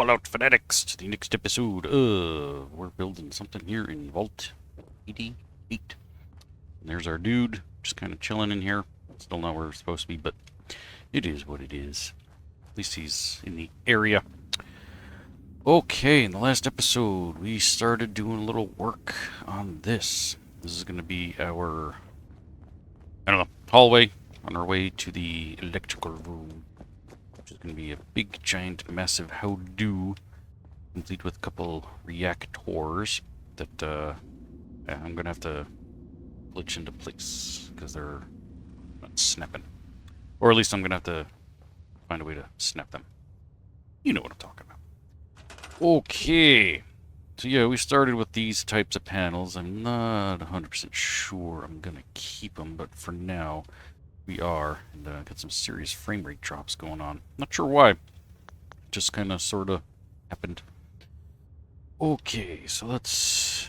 Fallout Fanatics to the next episode. We're building something here in Vault 88. And there's our dude, just kind of chilling in here. Still not where we're supposed to be, but it is what it is. At least he's in the area. Okay, in the last episode, we started doing a little work on this. This is going to be our, I don't know, hallway on our way to the electrical room. Which is going to be a big, giant, massive how-do, complete with a couple reactors that I'm going to have to glitch into place because they're not snapping. Or at least I'm going to have to find a way to snap them. You know what I'm talking about. Okay. So yeah, we started with these types of panels. I'm not 100% sure I'm going to keep them, but for now, we are. And got some serious frame rate drops going on. Not sure why. Just kind of, sort of happened. Okay, so let's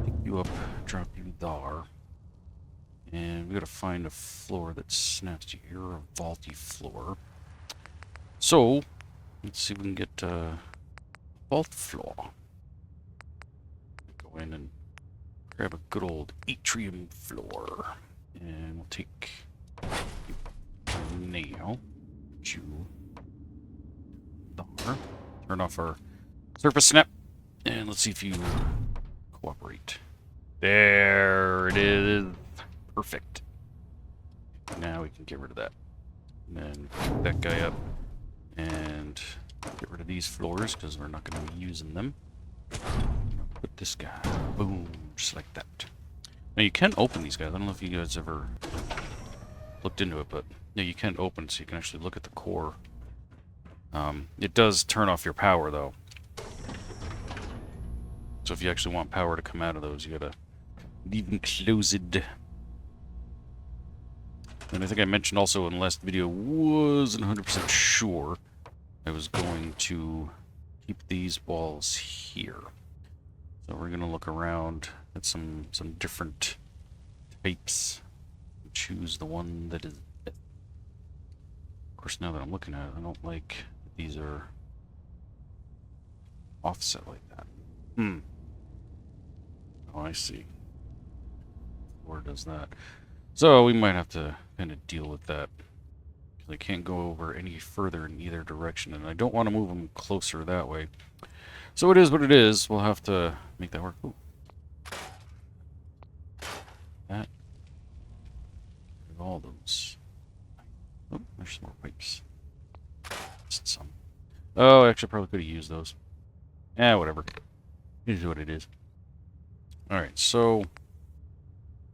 pick you up, drop you there. And we gotta find a floor that snaps to your vaulty floor. So, let's see if we can get vault floor. Go in and grab a good old atrium floor. And we'll take now you there. Turn off our surface snap. And let's see if you cooperate. There it is. Perfect. Now we can get rid of that. And then pick that guy up. And get rid of these floors because we're not going to be using them. Put this guy. Boom. Just like that. Now you can open these guys. I don't know if you guys ever looked into it, but yeah, you can open so you can actually look at the core. It does turn off your power though. So if you actually want power to come out of those, you gotta leave them closed. And I think I mentioned also in the last video, wasn't 100% sure I was going to keep these walls here. So we're gonna look around at some different types. Choose the one that is best. Of course, now that I'm looking at it, I don't like that these are offset like that. Oh, I see. Or does that? So we might have to kind of deal with that. Because I can't go over any further in either direction, and I don't want to move them closer that way. So it is what it is. We'll have to make that work. Ooh. That. All those. Oh, there's some more pipes. Just some. Oh, actually, I probably could have used those. Yeah, whatever. It is what it is. Alright, so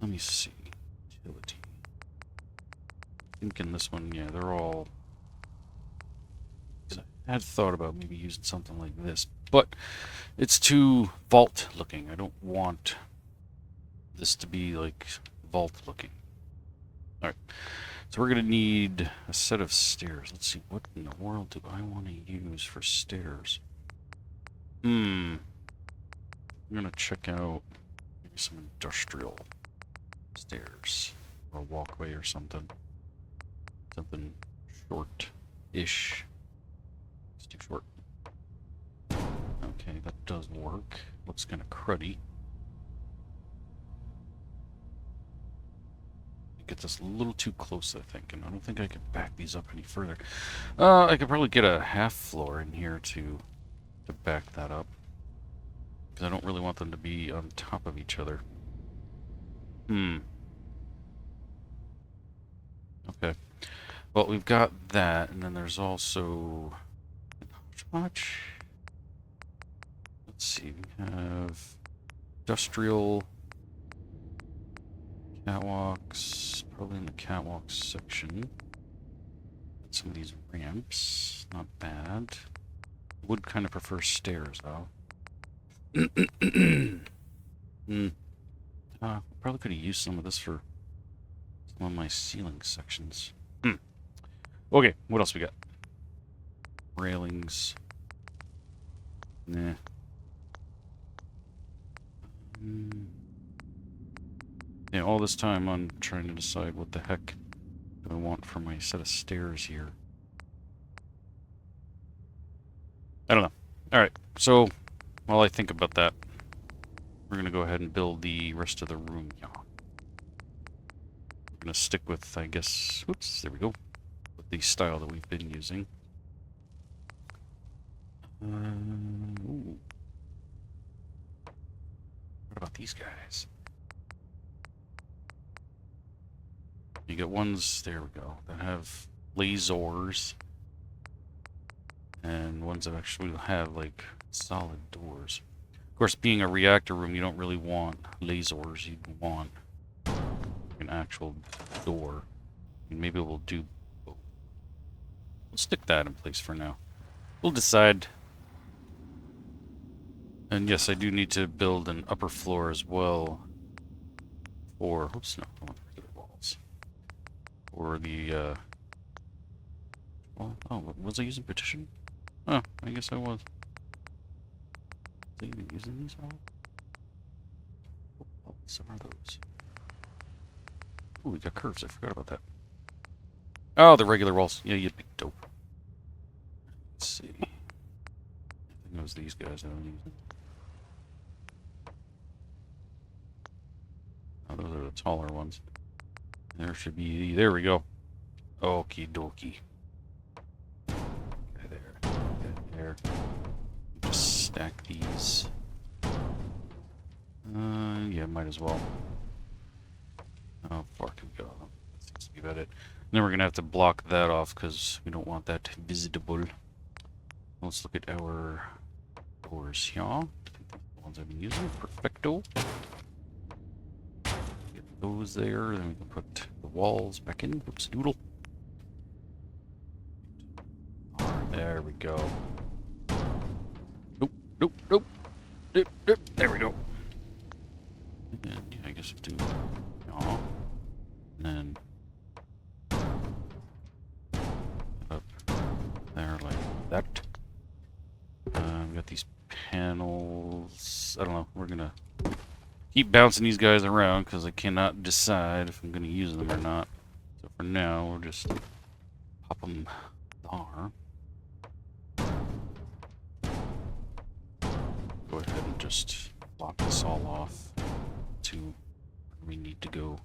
let me see. Utility. I think in this one, yeah, they're all. I had thought about maybe using something like this, but it's too vault looking. I don't want this to be like vault looking. Alright, so we're going to need a set of stairs. Let's see, what in the world do I want to use for stairs? I'm going to check out maybe some industrial stairs. Or a walkway or something. Something short-ish. It's too short. Okay, that does work. Looks kind of cruddy. Gets us a little too close, I think, and I don't think I can back these up any further. I could probably get a half floor in here to back that up, because I don't really want them to be on top of each other. Okay. Well, we've got that, and then there's also much. Let's see. We have industrial. Catwalks, probably in the catwalk section. Some of these ramps, not bad. Would kind of prefer stairs though. Probably could have used some of this for some of my ceiling sections. Okay, what else we got? Railings. Nah. Yeah, all this time I'm trying to decide what the heck do I want for my set of stairs here. I don't know. Alright, so while I think about that, we're going to go ahead and build the rest of the room. Yeah. We're going to stick with, I guess, oops, there we go, with the style that we've been using. Ooh. What about these guys? You get ones, there we go, that have lasers, and ones that actually have, like, solid doors. Of course, being a reactor room, you don't really want lasers. You'd want an actual door. And maybe we'll do... We'll stick that in place for now. We'll decide. And yes, I do need to build an upper floor as well. For... Oops, no. I want regular walls. For the, well, oh, was I using petition? Oh, I guess I was. Are you even using these all? What some are those? Ooh, we got curves. I forgot about that. Oh, the regular walls. Yeah, you big dope. Let's see. I think it was these guys that I'm using. Oh, those are the taller ones. There should be... There we go. Okie dokie. Okay, there. Okay, there. Just stack these. Yeah, might as well. How far can we go? That seems to be about it. And then we're going to have to block that off because we don't want that visible. Let's look at our doors here. I think these are the ones I've been using. Perfecto. Get those there. Then we can put the walls back in. Oops, doodle. There we go. Nope, nope, nope. Nope, nope. There we go. And yeah, I guess we'll do yeah. And then up there like that. We got these panels. I don't know. We're gonna keep bouncing these guys around because I cannot decide if I'm gonna use them or not. So for now, we'll just pop them there. Go ahead and just block this all off to where we need to go.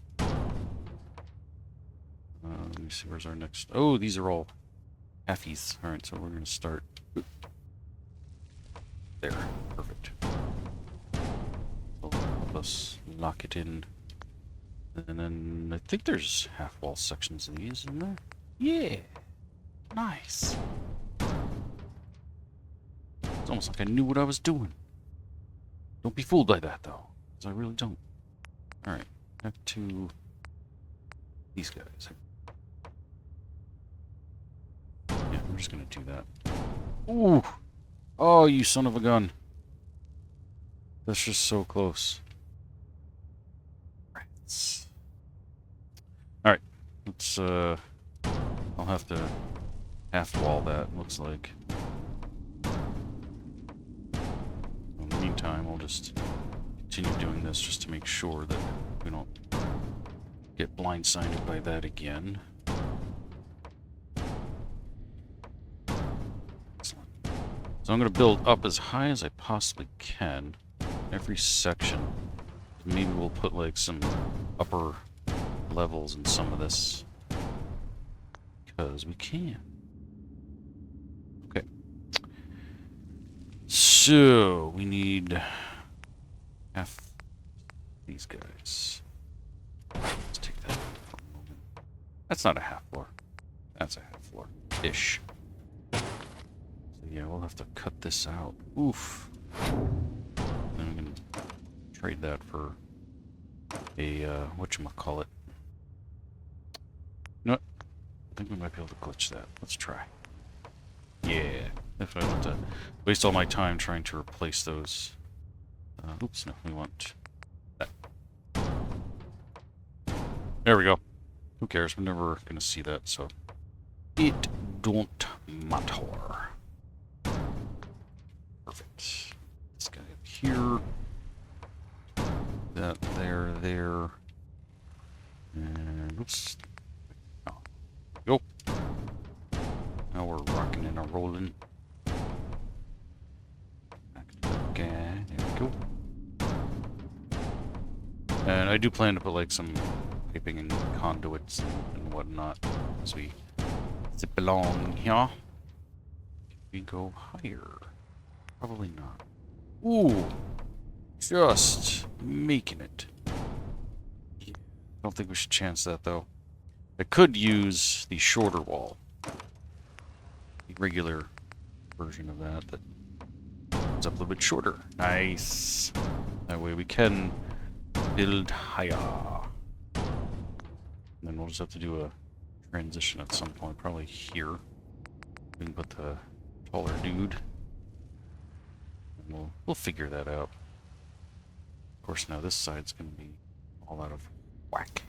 Let me see, where's our next... Oh, these are all halfies. Alright, so we're going to start... There. Perfect. Will help us lock it in. And then I think there's half-wall sections of these, isn't there? Yeah! Nice! It's almost like I knew what I was doing. Don't be fooled by that, though. Because I really don't. Alright, back to these guys. Yeah, we're just gonna do that. Ooh! Oh, you son of a gun. That's just so close. Rats. Alright, let's, I'll have to half-wall that, looks like. In the meantime, I'll just continue doing this just to make sure that we don't get blindsided by that again. Excellent. So I'm going to build up as high as I possibly can. Every section. Maybe we'll put like some upper levels in some of this. Because we can. Okay. So, we need half these guys. Let's take that for a moment. That's not a half floor. That's a half floor. Ish. So yeah, we'll have to cut this out. Oof. Then we can trade that for a, whatchamacallit. You know what? I think we might be able to glitch that. Let's try. Yeah. If I want to waste all my time trying to replace those. Oops, no, we want that. There we go. Who cares? We're never going to see that, so it don't matter. Perfect. This guy up here. That there. And oops. Oh. Go. Now we're rocking and rolling. go. And I do plan to put like some piping and conduits and whatnot as we zip along here. Can we go higher? Probably not. Ooh! Just making it. Yeah. Don't think we should chance that though. I could use the shorter wall. The regular version of that it's up a little bit shorter. Nice. That way we can build higher. And then we'll just have to do a transition at some point, probably here. We can put the taller dude. And we'll figure that out. Of course, now this side's going to be all out of whack.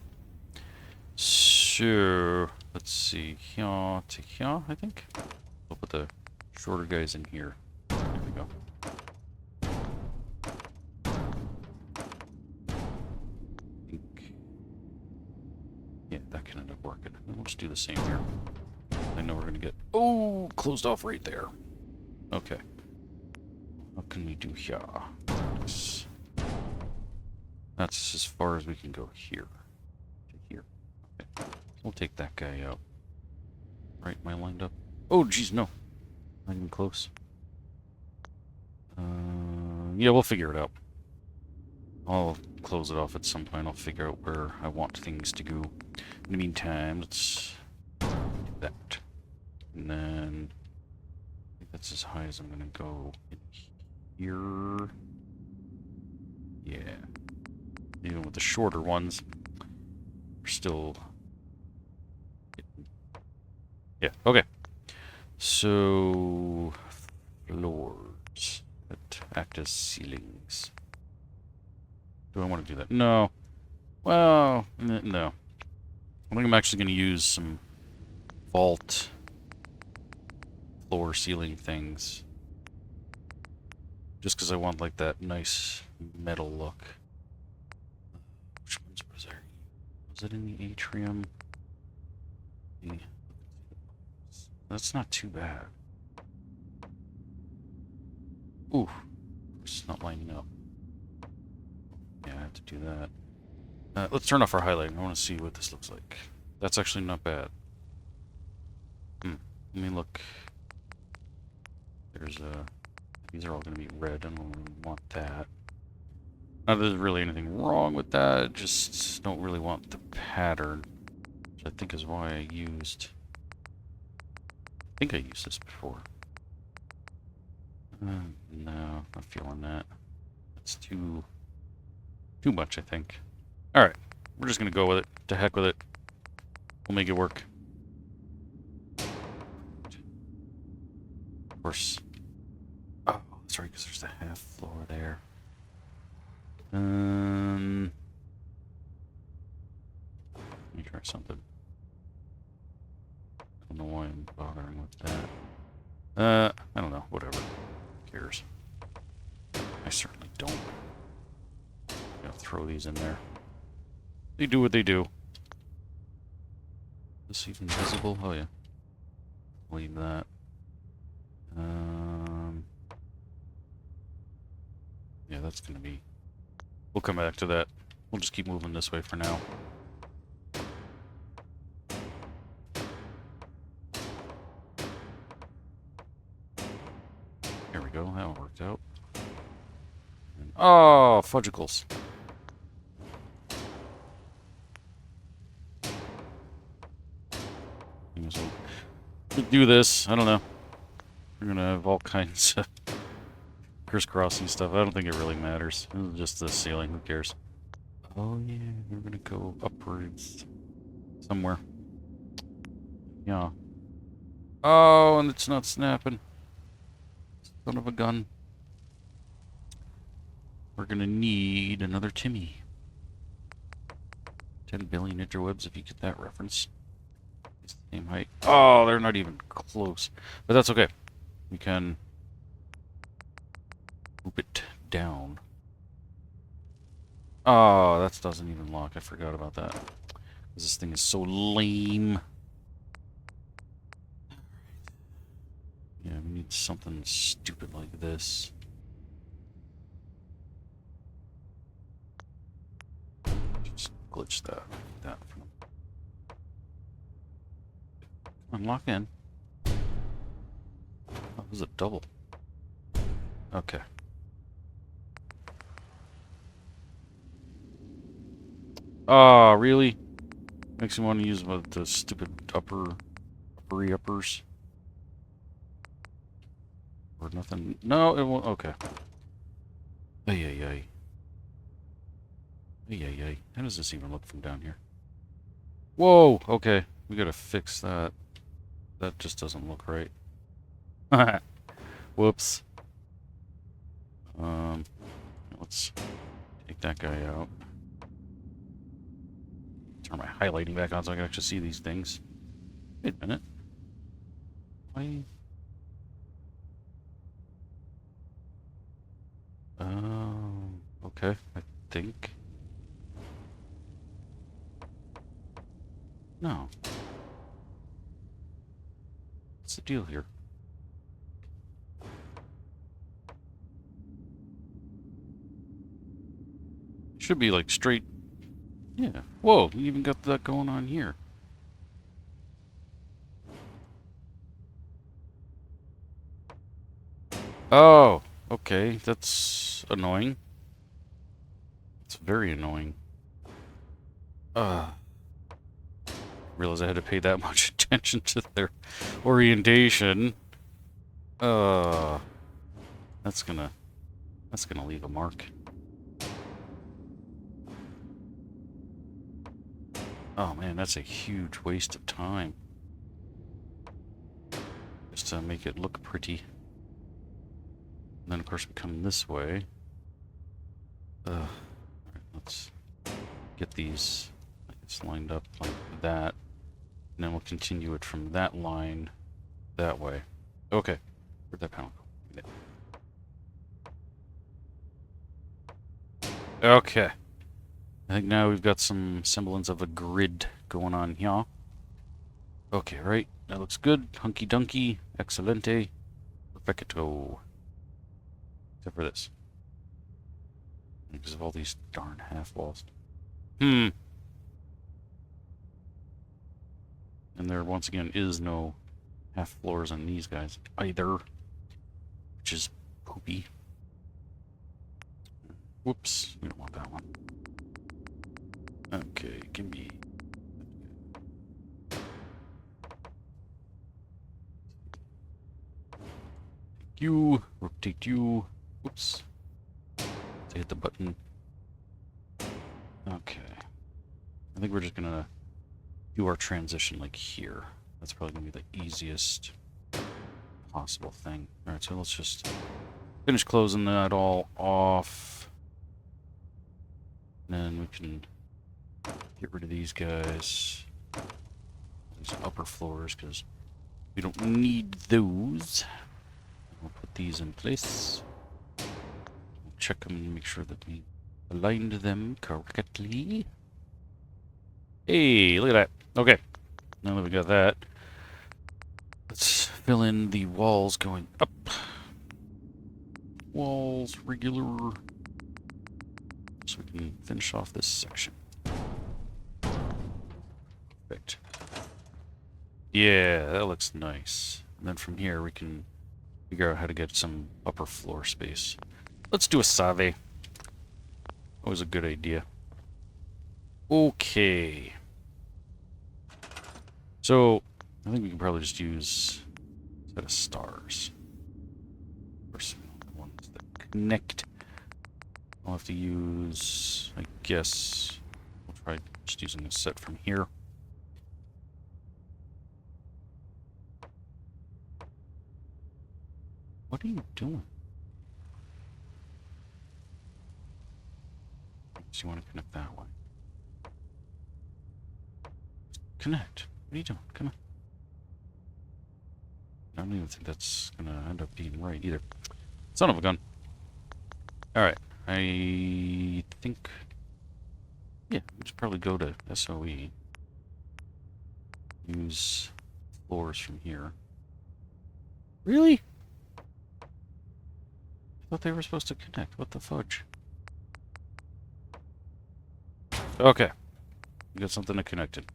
So, let's see. Here to here, I think. We'll put the shorter guys in here. There we go. Yeah, that can end up working. And we'll just do the same here. I know we're going to get... Oh! Closed off right there. Okay. What can we do here? That's as far as we can go here. To here. Okay. We'll take that guy out. Right, am I lined up? Oh, geez, no. Not even close. Yeah, we'll figure it out. I'll close it off at some point. I'll figure out where I want things to go. In the meantime, let's do that. And then I think that's as high as I'm going to go in here. Yeah. Even with the shorter ones, we're still... Yeah, okay. So, floors that act as ceilings. Do I want to do that? No. Well, no. I think I'm actually going to use some vault floor ceiling things. Just because I want like that nice metal look. Which ones was there? Was it in the atrium? Yeah. That's not too bad. Ooh. It's not lining up. Yeah, I have to do that. Let's turn off our highlighting. I want to see what this looks like. That's actually not bad. Let me look. There's these are all going to be red. I don't really want that. Not that there's really anything wrong with that. Just don't really want the pattern. Which I think is why I used... I think I used this before. No, not feeling that. That's too much, I think. Alright, we're just going to go with it. To heck with it. We'll make it work. Of course. Oh, that's right, because there's the half floor there. Let me try something. I don't know why I'm bothering with that. I don't know. Whatever. Who cares? I certainly don't. I'm gonna throw these in there. They do what they do. Is this even visible? Oh yeah. Leave that. Yeah, that's gonna be... We'll come back to that. We'll just keep moving this way for now. There we go. That one worked out. And, oh, fudgicles. We'll do this. I don't know. We're gonna have all kinds of crisscrossing stuff. I don't think it really matters. It's just the ceiling. Who cares? Oh yeah, we're gonna go upwards somewhere. Yeah. Oh, and it's not snapping. Son of a gun. We're gonna need another Timmy. 10 billion interwebs if you get that reference. It's the same height. Oh, they're not even close. But that's okay. We can move it down. Oh, that doesn't even lock. I forgot about that. This thing is so lame. Yeah, we need something stupid like this. glitch that. Unlock in. Oh, this is a double. Okay. Oh, really? Makes me want to use the stupid uppery uppers. Or nothing. No, it won't. Okay. Ay, ay, ay. Ay, ay, ay. How does this even look from down here? Whoa! Okay. We gotta fix that. That just doesn't look right. Whoops. Let's take that guy out. Turn my highlighting back on so I can actually see these things. Wait a minute. Why? Okay, I think. No. What's the deal here? Should be like straight. Yeah. Whoa, we even got that going on here. Oh, okay. That's annoying. It's very annoying. Realized I had to pay that much attention to their orientation. That's gonna leave a mark. Oh man, that's a huge waste of time. Just to make it look pretty. And then of course we come this way. Alright, let's get these lined up like that. And then we'll continue it from that line that way. Okay. Where'd that panel go? Okay. I think now we've got some semblance of a grid going on here. Okay, right. That looks good. Hunky dunky. Excelente. Perfecto. Except for this. Because of all these darn half walls. And there once again is no half floors on these guys either. Which is poopy. Whoops. We don't want that one. Okay, give me. Take you. Rotate you. Oops. To hit the button. Okay. I think we're just gonna do our transition like here. That's probably gonna be the easiest possible thing. Alright, so let's just finish closing that all off. And then we can get rid of these guys. These upper floors, because we don't need those. We'll put these in place. We'll check them and make sure that we aligned them correctly. Hey, look at that. Okay. Now that we got that, let's fill in the walls going up. Walls, regular. So we can finish off this section. Perfect. Yeah, that looks nice. And then from here we can figure out how to get some upper floor space. Let's do a save. Always a good idea. Okay. So, I think we can probably just use a set of stars. First ones that connect. I'll have to use, I guess, we'll try just using a set from here. What are you doing? So you want to connect that way. Connect. What are you doing? Come on. I don't even think that's gonna end up being right either. Son of a gun. Alright. I think... yeah, we should probably go to SOE. Use floors from here. Really? I thought they were supposed to connect. What the fudge? Okay. We got something to connect it.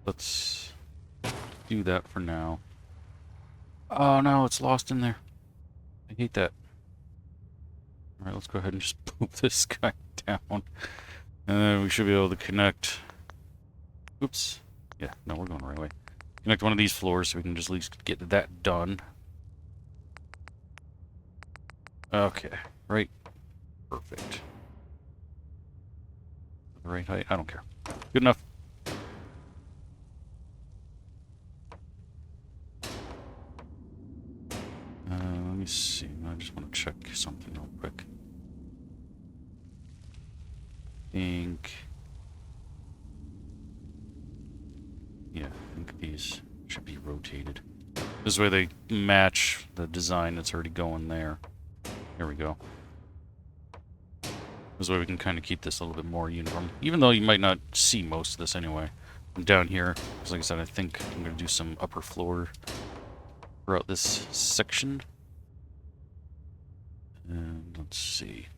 Let's do that for now. Oh no, it's lost in there. I hate that. Alright, let's go ahead and just move this guy down. And then we should be able to connect. Oops. Yeah, no, we're going the right way. Connect one of these floors so we can just at least get that done. Okay, right. Perfect. The right height? I don't care. Good enough. Let me see. I just want to check something real quick. Yeah, I think these should be rotated. This way they match the design that's already going there. There we go. This way we can kind of keep this a little bit more uniform. Even though you might not see most of this anyway. I'm down here, because like I said, I think I'm going to do some upper floor throughout this section. And let's see.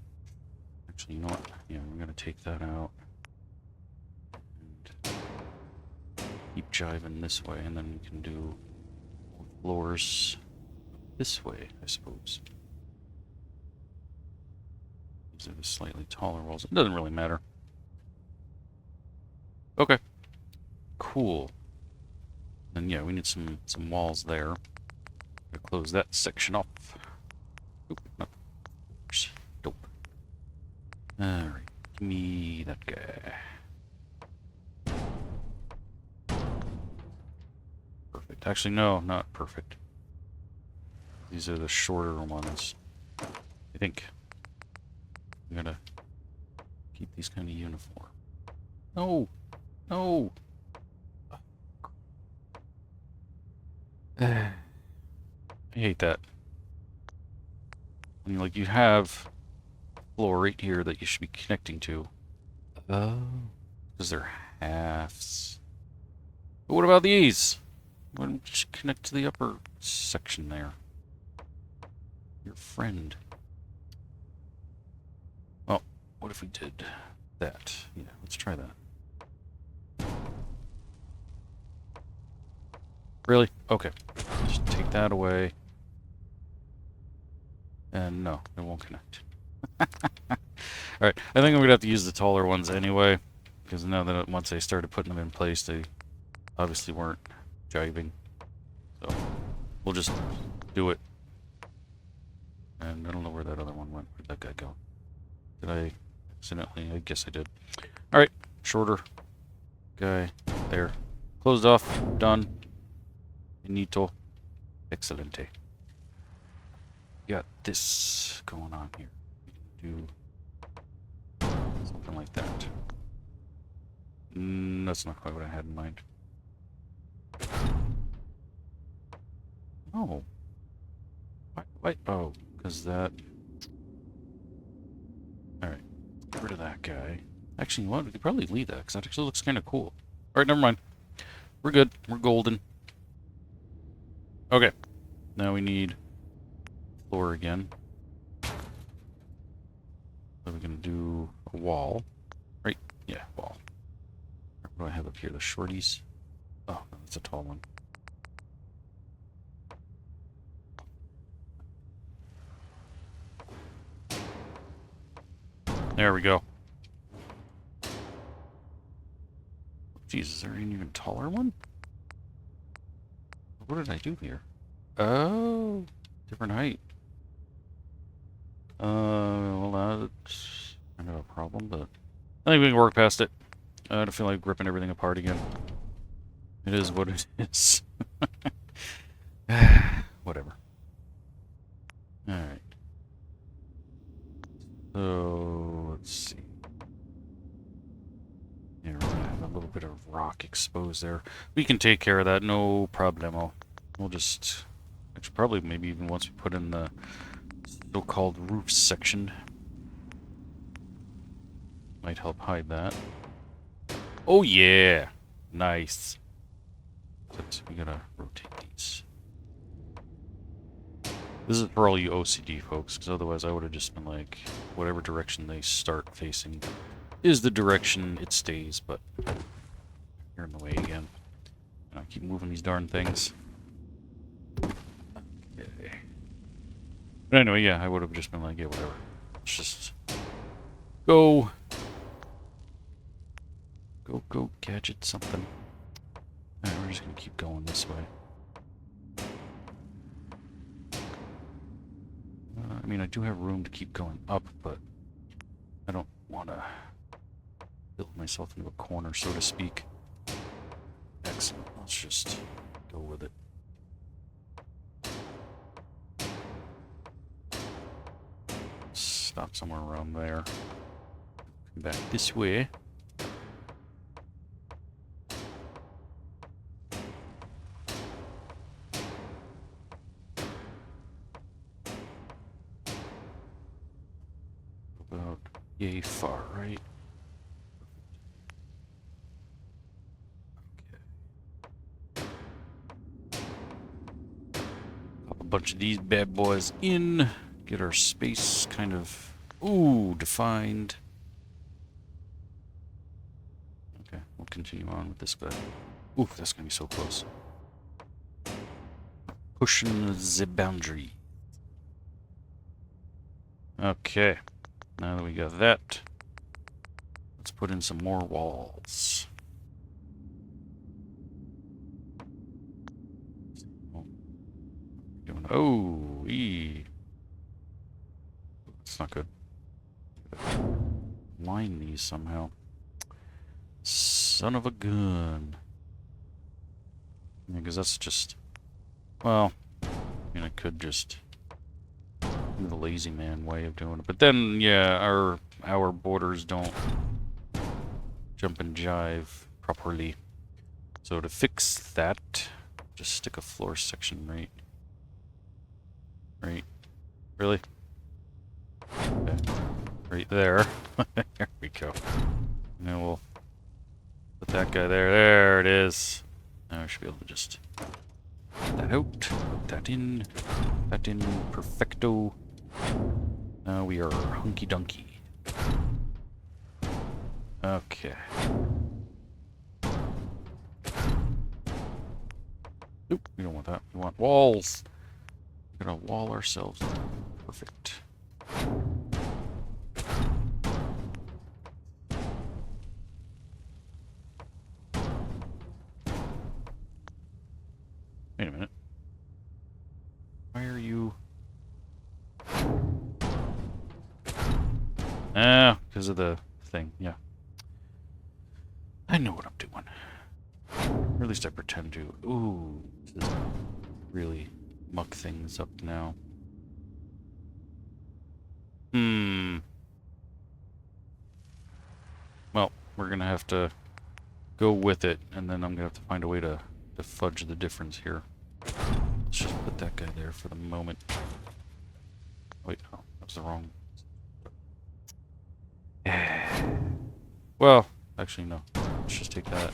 Actually, you know what? Yeah, we're going to take that out. And keep jiving this way, and then we can do floors this way, I suppose. These are the slightly taller walls. It doesn't really matter. Okay. Cool. Then yeah, we need some walls there. Gonna close that section off. Oop, not dope. Alright, give me that guy. Perfect. Actually, no, not perfect. These are the shorter ones. I think. I'm gonna keep these kind of uniform. No! No! I hate that. I mean, like, you have a floor right here that you should be connecting to. Oh. Because they're halves. But what about these? Why don't you connect to the upper section there? Your friend. Well, what if we did that? Yeah, let's try that. Really? Okay. Just take that away. And no, it won't connect. Alright, I think I'm going to have to use the taller ones anyway. Because now that once I started putting them in place, they obviously weren't jiving. So, we'll just do it. And I don't know where that other one went. Where'd that guy go? Did I accidentally? I guess I did. Alright, shorter guy there. Closed off. Done. Finito. Excelente. Got this going on here. We can do something like that. That's not quite what I had in mind. Oh. Why? Oh, because that... Alright. Get rid of that guy. Actually, you know what? We could probably leave that, because that actually looks kind of cool. Alright, never mind. We're good. We're golden. Okay. Now we need floor again. So we're going to do a wall. Right? Yeah, wall. What do I have up here? The shorties? Oh, that's a tall one. There we go. Jeez, is there an even taller one? What did I do here? Oh, different height. Well, that's kind of a problem, but I think we can work past it. I don't feel like ripping everything apart again. It is what it is. Whatever. Alright. So, let's see. Yeah, we're gonna have a little bit of rock exposed there. We can take care of that, no problemo. We'll just... Actually, probably maybe even once we put in the so-called roof section. Might help hide that. Oh yeah! Nice. But we gotta rotate these. This is for all you OCD folks, because otherwise I would have just been like, whatever direction they start facing, is the direction it stays, but you're in the way again. And I keep moving these darn things. Okay. But anyway, yeah, I would have just been like, yeah, whatever. Let's just go. Go, gadget something. Alright, we're just gonna keep going this way. I mean, I do have room to keep going up, but I don't want to build myself into a corner, so to speak. Excellent. Let's just go with it. Stop somewhere around there. Come back this way. About yay far, right? Pop a bunch of these bad boys in. Get our space kind of, ooh, defined. Okay, we'll continue on with this guy. Ooh, that's gonna be so close. Pushing the boundary. Okay, now that we got that, let's put in some more walls. Oh, that's not good. Line these somehow. Son of a gun. Yeah, because that's just, well, I mean, I could just do the lazy man way of doing it. But then, yeah, our borders don't jump and jive properly. So to fix that, just stick a floor section right. Really? Okay. Right there. There we go. And then we'll put that guy there. There it is. Now I should be able to just put that out, put that in, perfecto. Now we are hunky dunky. Okay. Nope, we don't want that. We want walls. We're gonna wall ourselves. Perfect. Wait a minute. Why are you... Ah, because of the thing, yeah. I know what I'm doing. Or at least I pretend to. Ooh, this is really muck things up now. Well, we're gonna have to go with it, and then I'm gonna have to find a way to fudge the difference here. Let's just put that guy there for the moment. Wait, oh, that's the wrong... Well, actually no. Let's just take that.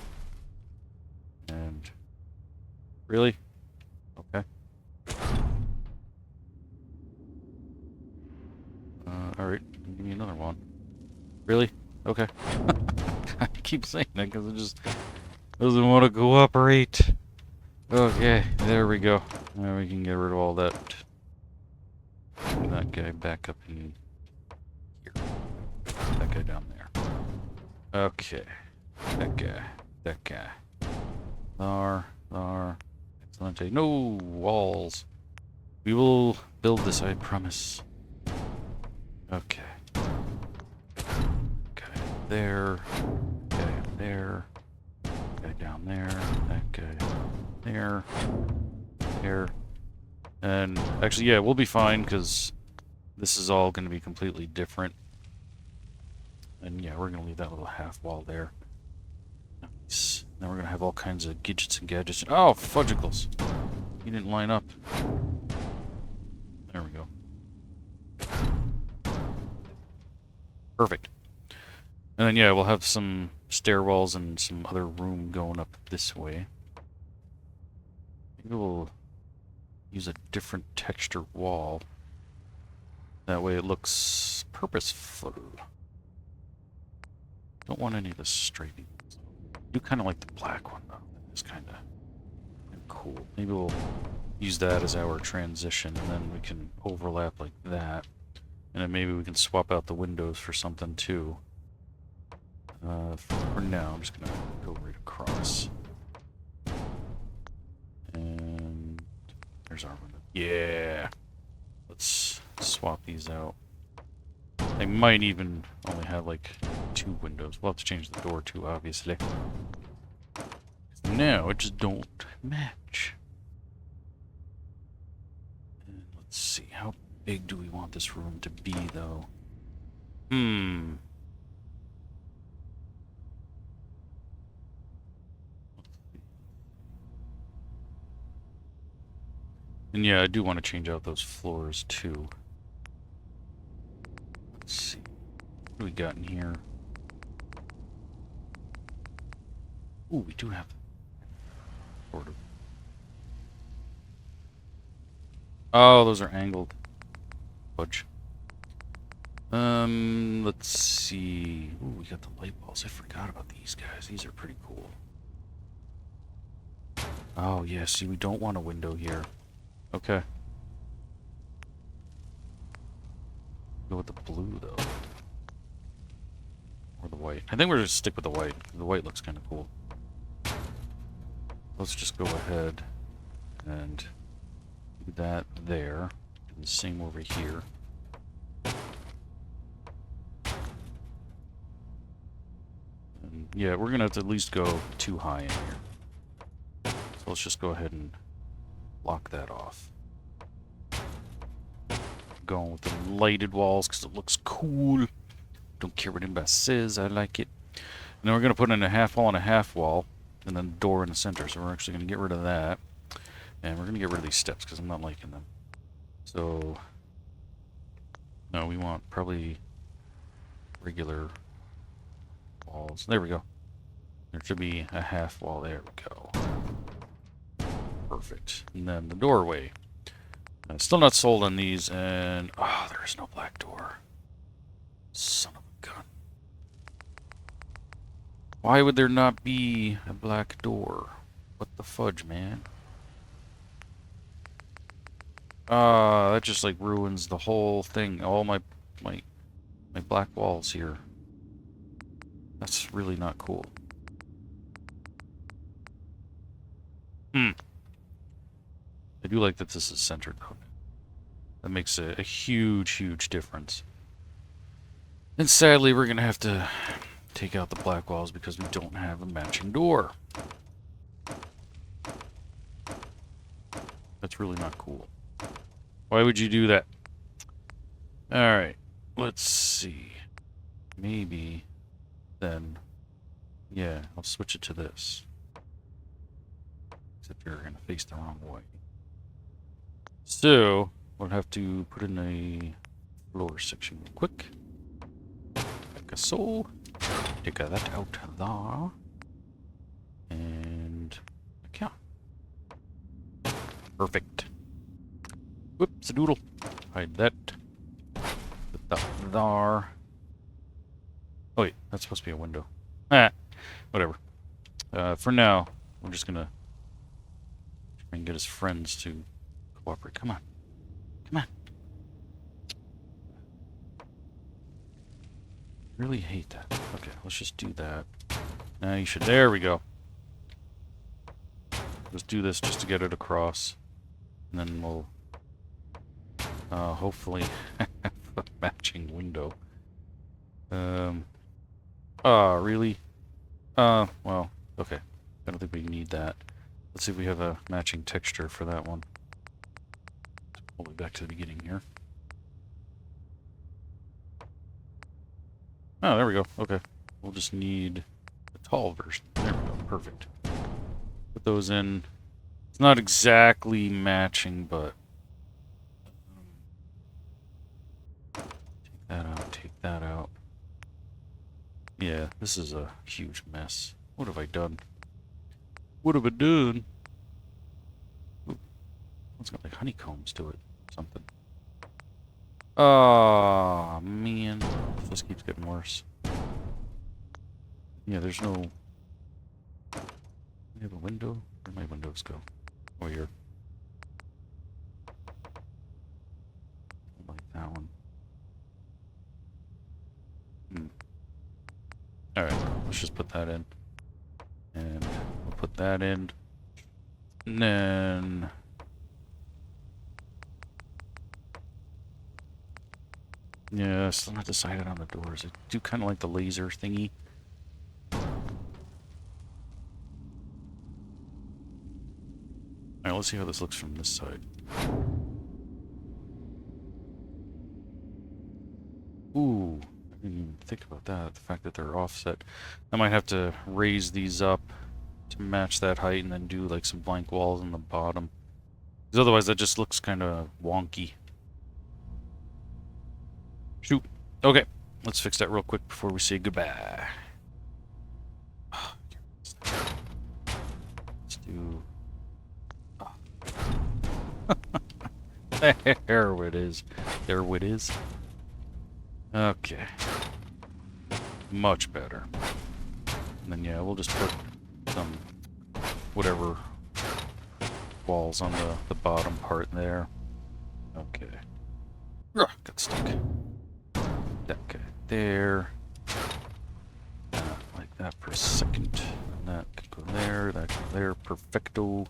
And... Really? Okay. Alright, give me another one. Really? Okay. I keep saying that because it just doesn't want to cooperate. Okay, there we go. Now we can get rid of all that. Put that guy back up in here. That guy down there. Okay. That guy. There. Excellent. No walls. We will build this, I promise. Okay. Okay, there. Okay, there. Guy down there. That guy there. There. And actually, yeah, we'll be fine because this is all going to be completely different. And yeah, we're going to leave that little half wall there. Nice. Now we're going to have all kinds of gadgets and gadgets. Oh, fudgicles. He didn't line up. There we go. Perfect. And then, yeah, we'll have some stairwells and some other room going up this way. Maybe we'll use a different texture wall. That way it looks purposeful. Don't want any of the striping. I do kind of like the black one, though. It's kind of cool. Maybe we'll use that as our transition, and then we can overlap like that. And then maybe we can swap out the windows for something, too. For now, I'm just going to go right across. And there's our window. Yeah! Let's swap these out. I might even only have like 2 windows. We'll have to change the door too, obviously. No, it just don't match. And let's see, how big do we want this room to be, though? And yeah, I do want to change out those floors too. Let's see. What do we got in here? Ooh, we do have sort of. Oh, those are angled. Fudge. Let's see. Ooh, we got the light bulbs. I forgot about these guys. These are pretty cool. Oh, yeah, see, we don't want a window here. Okay. Go with the blue, though. Or the white. I think we're just stick with the white. The white looks kind of cool. Let's just go ahead and do that there. Do the same over here. And yeah, we're going to have to at least go too high in here. So let's just go ahead and block that off. Going with the lighted walls because it looks cool. Don't care what anybody says. I like it. And then we're going to put in a half wall and a half wall. And then a door in the center. So we're actually going to get rid of that. And we're going to get rid of these steps because I'm not liking them. So, no, we want probably regular walls. There we go. There should be a half wall. There we go. Perfect. And then the doorway. Still not sold on these. And, oh, there is no black door. Son of a gun. Why would there not be a black door? What the fudge, man? That just like ruins the whole thing. All my black walls here. That's really not cool. I do like that this is centered though. That makes a huge, huge difference. And sadly, we're gonna have to take out the black walls because we don't have a matching door. That's really not cool. Why would you do that? Alright, let's see. Maybe then, yeah, I'll switch it to this. Except you're going to face the wrong way. So, we'll have to put in a floor section real quick. Like so. Take that out there. And, okay. Perfect. Whoops, a doodle. Hide that. Put that there. Oh wait, that's supposed to be a window. Ah, whatever. For now, we're just gonna try and get his friends to cooperate. Come on. Come on. Really hate that. Okay, let's just do that. Now you should. There we go. Let's do this just to get it across. And then we'll hopefully have a matching window. Really? Well, okay. I don't think we need that. Let's see if we have a matching texture for that one. All the way back to the beginning here. Oh, there we go. Okay. We'll just need the tall version. There we go. Perfect. Put those in. It's not exactly matching, but take that out, take that out. Yeah, this is a huge mess. What have I done? What have I done? Ooh, it's got like honeycombs to it. Something. Oh, man. This keeps getting worse. Yeah, there's no... I have a window? Where'd my windows go? Oh, here. I like that one. Alright, let's just put that in. And we'll put that in. And then... Yeah, still not decided on the doors. I do kind of like the laser thingy. Alright, let's see how this looks from this side. Ooh, I didn't even think about that. The fact that they're offset. I might have to raise these up to match that height and then do like some blank walls on the bottom. Because otherwise that just looks kind of wonky. Shoot. Okay, let's fix that real quick before we say goodbye. Let's do... There it is. There it is. Okay. Much better. And then yeah, we'll just put some whatever walls on the bottom part there. Okay. Ugh, got stuck. That guy there. Like that for a second. And that could go there, that could go there. Perfecto.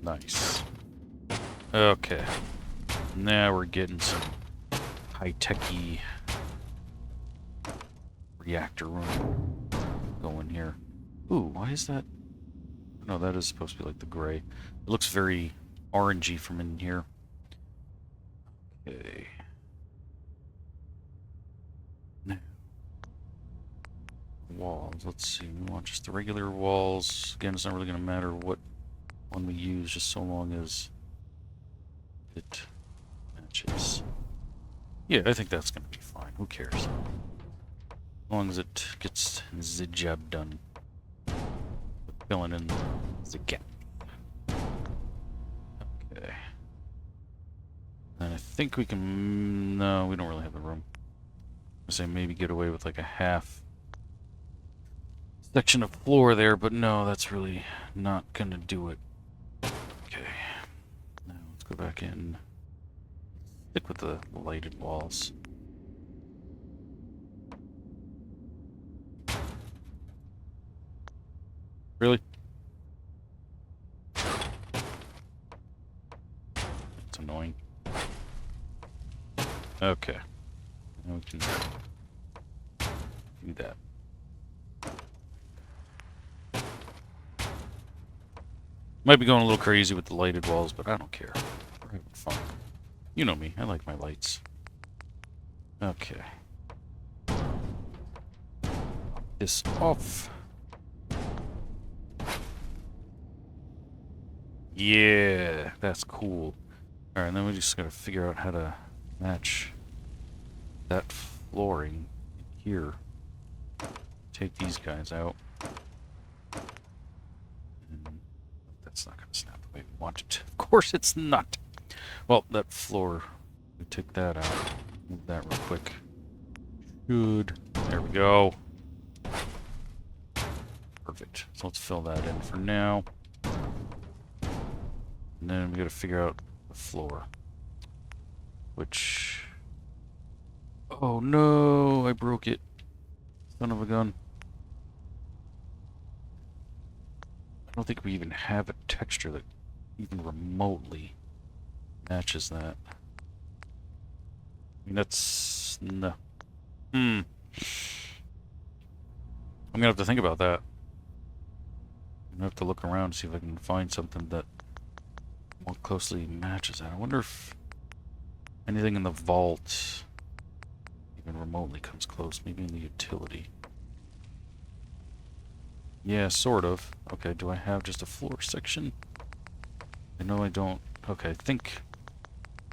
Nice. Okay. Now we're getting some high-techy reactor room going here. Ooh, why is that? No, that is supposed to be like the gray. It looks very orangey from in here. Okay. Now, walls. Let's see. We want just the regular walls. Again, it's not really going to matter what one we use, just so long as it matches. Yeah, I think that's going to be fine. Who cares? As long as it gets the job done. Filling in the gap. Okay. And I think we can... No, we don't really have the room. I say maybe get away with like a half section of floor there, but no, that's really not going to do it. Okay. Now let's go back in. Stick with the lighted walls. Really? That's annoying. Okay. Now we can do that. Might be going a little crazy with the lighted walls, but I don't care. We're having fun. You know me, I like my lights. Okay. This off. Yeah, that's cool. Alright, and then we just gotta figure out how to match that flooring here. Take these guys out. And that's not gonna snap the way we want it. Of course it's not. Well, that floor, we take that out. Move that real quick. Good. There we go. Perfect. So let's fill that in for now. And then we gotta figure out the floor. Which... Oh no, I broke it. Son of a gun. I don't think we even have a texture that even remotely matches that. I mean, that's... no. I'm gonna have to think about that. I'm gonna have to look around and see if I can find something that more closely matches that. I wonder if anything in the vault even remotely comes close. Maybe in the utility. Yeah, sort of. Okay, do I have just a floor section? I know I don't. Okay, I think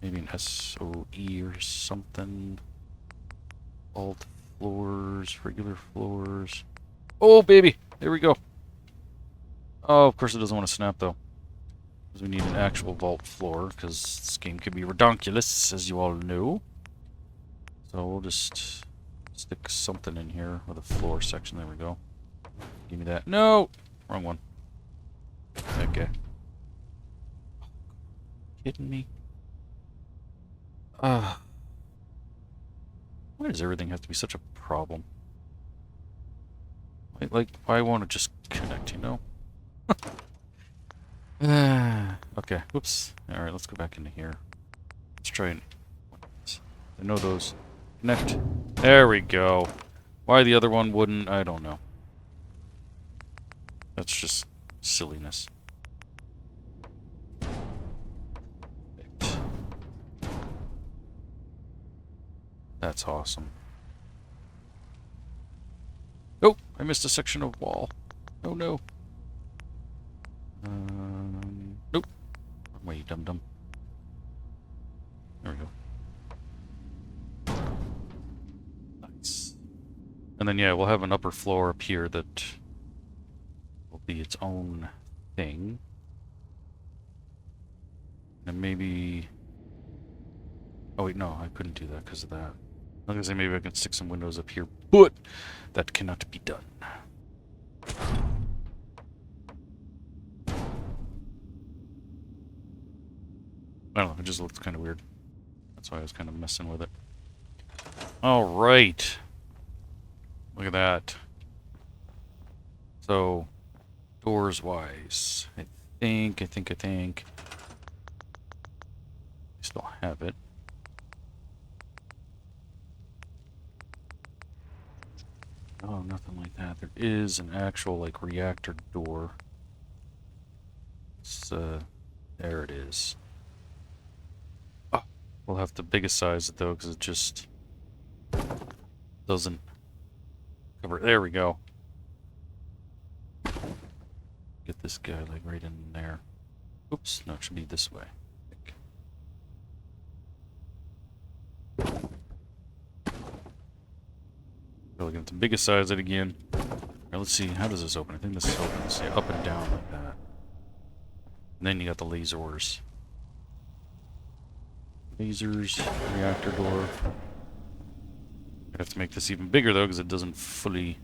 maybe an SOE or something. Alt floors, regular floors. Oh, baby! There we go. Oh, of course it doesn't want to snap, though. Because we need an actual vault floor, because this game can be redonkulous, as you all know. So we'll just stick something in here with a floor section. There we go. Give me that. No! Wrong one. Okay. Kidding me? Why does everything have to be such a problem? Like, why won't it just connect, you know? Okay, whoops. Alright, let's go back into here. Let's try and... I know those. Connect. There we go. Why the other one wouldn't, I don't know. That's just silliness. That's awesome. Oh, I missed a section of wall. Oh no. Nope. Wrong way, you dum-dum. There we go. Nice. And then, yeah, we'll have an upper floor up here that will be its own thing. And maybe... Oh, wait, no, I couldn't do that because of that. I was going to say maybe I can stick some windows up here, but that cannot be done. I don't know, it just looks kind of weird. That's why I was kind of messing with it. Alright. Look at that. So, doors-wise, I think. I still have it. Oh, nothing like that. There is an actual, like, reactor door. It's, there it is. Oh, we'll have to biggest size it, though, because it just doesn't cover. There we go. Get this guy, like, right in there. Oops, no, it should be this way. We're looking at the biggest size it again. Right, let's see, how does this open? I think this opens up and down like that. And then you got the lasers. Lasers, reactor door. I have to make this even bigger though, because it doesn't fully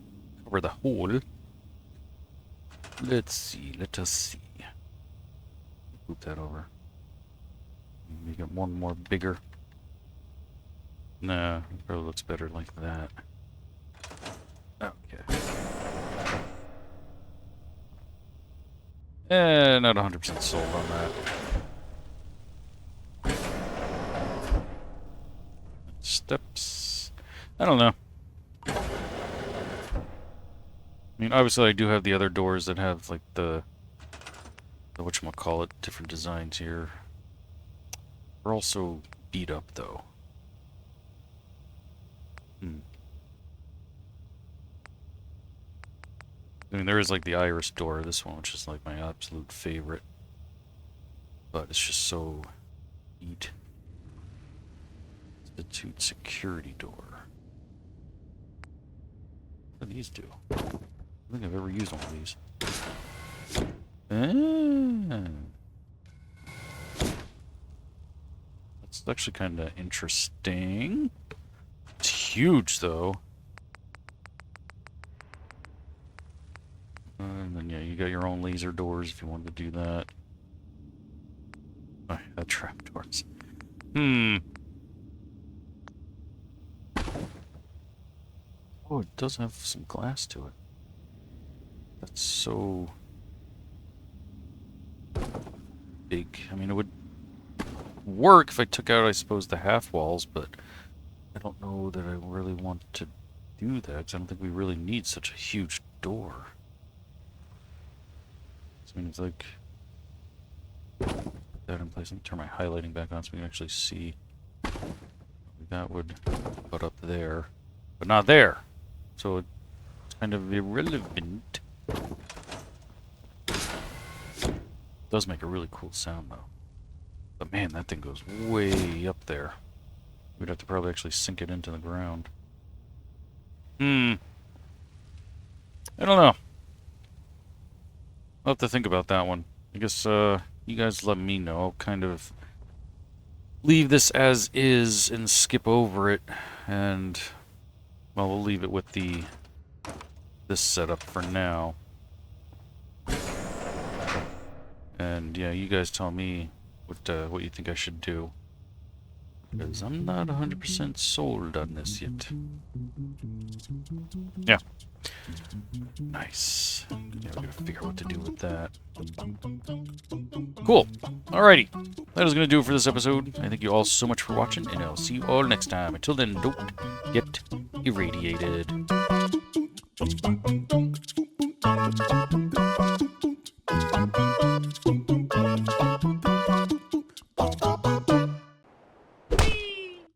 cover the hole. Let's see, let us see. Move that over. Make it one more bigger. Nah, it probably looks better like that. Okay. Not 100% sold on that. Steps. I don't know. I mean, obviously I do have the other doors that have, like, the whatchamacallit, different designs here. They're also beat up, though. I mean, there is, like, the iris door, this one, which is, like, my absolute favorite. But it's just so neat. Institute security door. What do these do? I don't think I've ever used one of these. That's actually kind of interesting. It's huge, though. And then, yeah, you got your own laser doors if you wanted to do that. Oh, that trap doors. Oh, it does have some glass to it. That's so big. I mean, it would work if I took out, I suppose, the half walls, but I don't know that I really want to do that, because I don't think we really need such a huge door. I mean, it's like, put that in place. Let me turn my highlighting back on so we can actually see. That would put up there, but not there. So it's kind of irrelevant. It does make a really cool sound, though. But man, that thing goes way up there. We'd have to probably actually sink it into the ground. I don't know. I'll have to think about that one. I guess, you guys let me know. I'll kind of leave this as is and skip over it and well, we'll leave it with this setup for now. And yeah, you guys tell me what you think I should do, because I'm not 100% sold on this yet. Yeah. Nice. Yeah, we're gonna figure out what to do with that. Cool. Alrighty. That is gonna do it for this episode. I thank you all so much for watching, and I'll see you all next time. Until then, don't get irradiated.